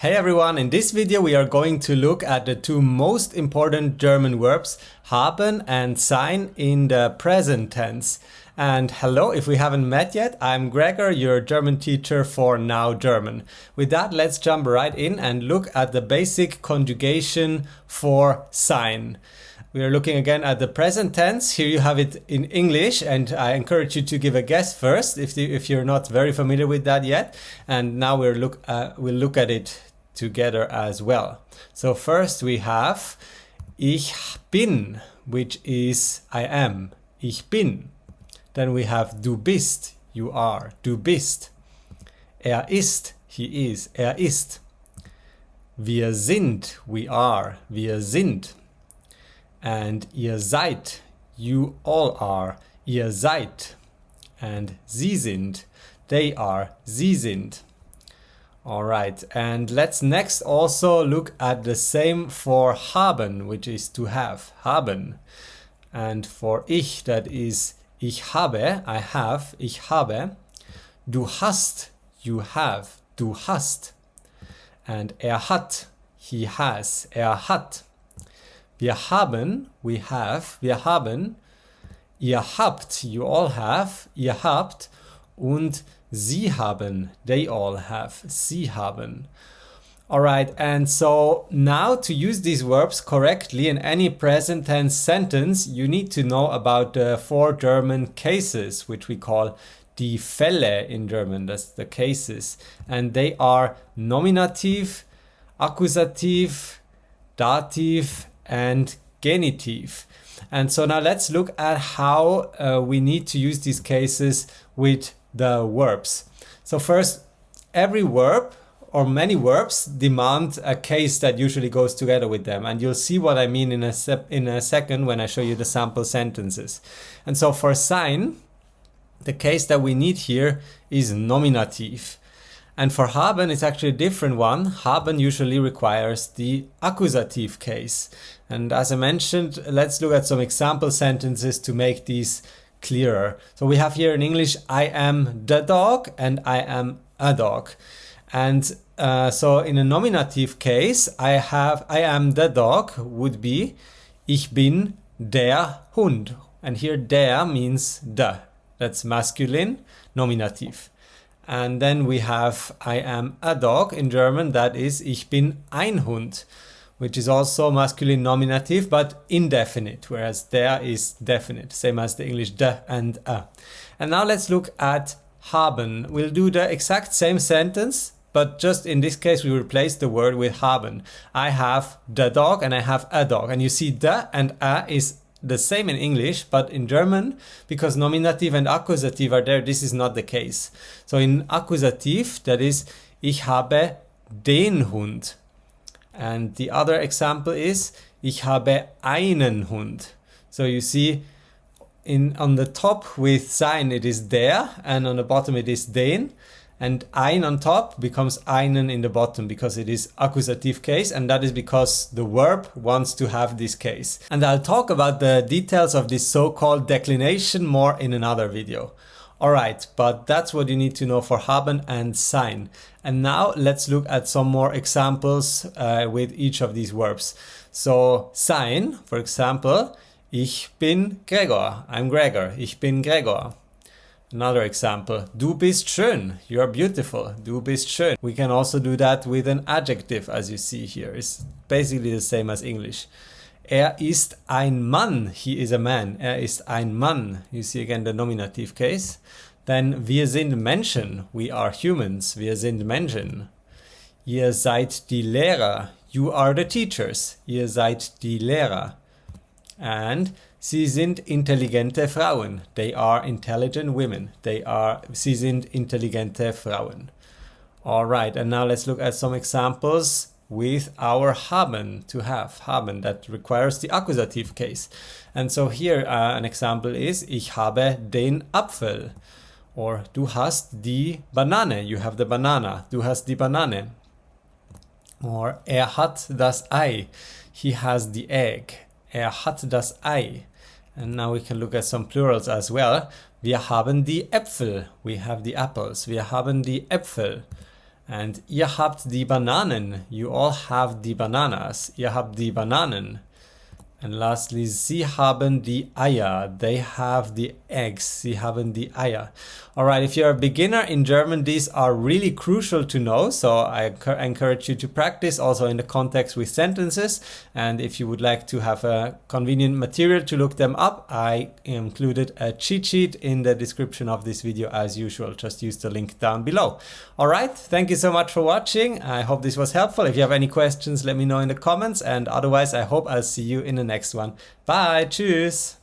Hey everyone, in this video we are going to look at the two most important German verbs, haben and sein, in the present tense. And hello, if we haven't met yet, I'm Gregor, your German teacher for Now German. With that, let's jump right in and look at the basic conjugation for sein. We are looking again at the present tense. Here you have it in English, and I encourage you to give a guess first if you're not very familiar with that yet. And now we'll look at it together as well. So first we have ich bin, which is I am. Ich bin. Then we have du bist, you are. Du bist. Er ist, he is. Er ist. Wir sind, we are. Wir sind. And ihr seid, you all are. Ihr seid. And sie sind, they are. Sie sind. Alright, and let's next also look at the same for haben, which is to have. Haben. And for ich, that is ich habe, I have, ich habe. Du hast, you have. Du hast. And hat, he has. Hat. Wir haben, we have. Wir haben. Ihr habt, you all have. Ihr habt. Und sie haben, they all have. Sie haben. Alright, and so now to use these verbs correctly in any present tense sentence, you need to know about the four German cases, which we call die Fälle in German. That's the cases. And they are nominative, accusative, dative, and genitive. And so now let's look at how we need to use these cases with the verbs. So first, every verb or many verbs demand a case that usually goes together with them. And you'll see what I mean in a second when I show you the sample sentences. And so for sein, the case that we need here is nominative. And for haben, it's actually a different one. Haben usually requires the accusative case. And as I mentioned, let's look at some example sentences to make these clearer. So we have here in English, I am the dog and I am a dog. And so in a nominative case, I am the dog would be ich bin der Hund. And here der means the. That's masculine, nominative. And then we have I am a dog in German, that is ich bin ein Hund, which is also masculine nominative but indefinite, whereas der is definite, same as the English de and a. And now let's look at haben. We'll do the exact same sentence, but just in this case we replace the word with haben. I have the dog and I have a dog. And you see the and a is the same in English, but in German, because nominative and accusative are there, this is not the case. So in accusative, that is ich habe den Hund. And the other example is ich habe einen Hund. So you see on the top with sein it is der, and on the bottom it is den. And ein on top becomes einen in the bottom because it is accusative case, and that is because the verb wants to have this case. And I'll talk about the details of this so-called declination more in another video. Alright, but that's what you need to know for haben and sein. And now let's look at some more examples with each of these verbs. So sein, for example, ich bin Gregor. I'm Gregor. Ich bin Gregor. Another example, du bist schön. You are beautiful. Du bist schön. We can also do that with an adjective, as you see here. It's basically the same as English. Er ist ein Mann. He is a man. Er ist ein Mann. You see again the nominative case. Then wir sind Menschen. We are humans. Wir sind Menschen. Ihr seid die Lehrer. You are the teachers. Ihr seid die Lehrer. And sie sind intelligente Frauen. They are intelligent women. Sie sind intelligente Frauen. Alright, and now let's look at some examples with our haben, to have. Haben, that requires the accusative case. And so here an example is ich habe den Apfel. Or du hast die Banane. You have the banana. Du hast die Banane. Or hat das Ei. He has the egg. Hat das Ei. And now we can look at some plurals as well. Wir haben die Äpfel. We have the apples. Wir haben die Äpfel. And ihr habt die Bananen. You all have die Bananas. Ihr habt die Bananen. And lastly, sie haben die Eier. They have the eggs. Sie haben die Eier. All right, if you're a beginner in German, these are really crucial to know. So I encourage you to practice also in the context with sentences. And if you would like to have a convenient material to look them up, I included a cheat sheet in the description of this video as usual. Just use the link down below. All right, thank you so much for watching. I hope this was helpful. If you have any questions, let me know in the comments. And otherwise, I hope I'll see you in the next one. Bye, tschüss.